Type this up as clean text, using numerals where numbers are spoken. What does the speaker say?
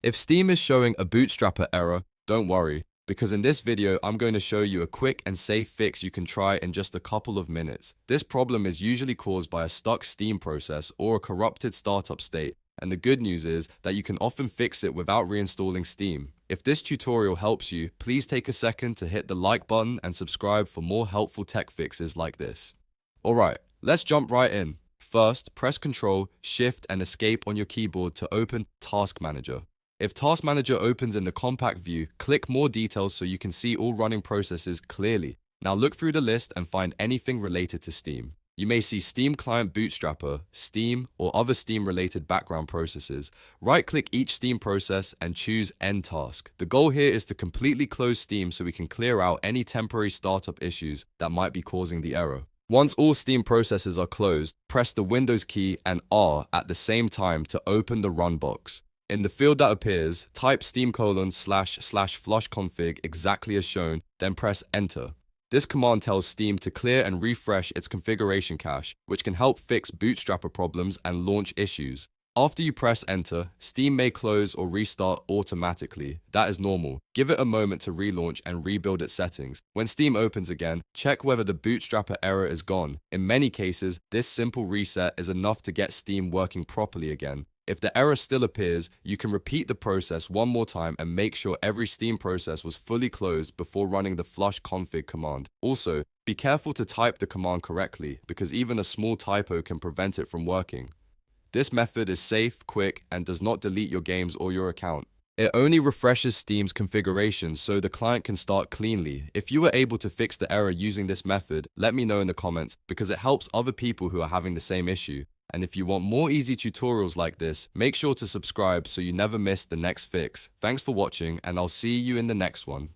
If Steam is showing a Bootstrapper error, don't worry, because in this video I'm going to show you a quick and safe fix you can try in just a couple of minutes. This problem is usually caused by a stuck Steam process or a corrupted startup state, and the good news is that you can often fix it without reinstalling Steam. If this tutorial helps you, please take a second to hit the like button and subscribe for more helpful tech fixes like this. Alright, let's jump right in. First, press Ctrl, Shift and Escape on your keyboard to open Task Manager. If Task Manager opens in the compact view, click More Details so you can see all running processes clearly. Now look through the list and find anything related to Steam. You may see Steam Client Bootstrapper, Steam, or other Steam-related background processes. Right-click each Steam process and choose End Task. The goal here is to completely close Steam so we can clear out any temporary startup issues that might be causing the error. Once all Steam processes are closed, press the Windows key and R at the same time to open the Run box. In the field that appears, type steam://flushconfig exactly as shown, then press Enter. This command tells Steam to clear and refresh its configuration cache, which can help fix Bootstrapper problems and launch issues. After you press Enter, Steam may close or restart automatically. That is normal. Give it a moment to relaunch and rebuild its settings. When Steam opens again, check whether the Bootstrapper error is gone. In many cases, this simple reset is enough to get Steam working properly again. If the error still appears, you can repeat the process one more time and make sure every Steam process was fully closed before running the flushconfig command. Also, be careful to type the command correctly, because even a small typo can prevent it from working. This method is safe, quick, and does not delete your games or your account. It only refreshes Steam's configuration so the client can start cleanly. If you were able to fix the error using this method, let me know in the comments, because it helps other people who are having the same issue. And if you want more easy tutorials like this, make sure to subscribe so you never miss the next fix. Thanks for watching, and I'll see you in the next one.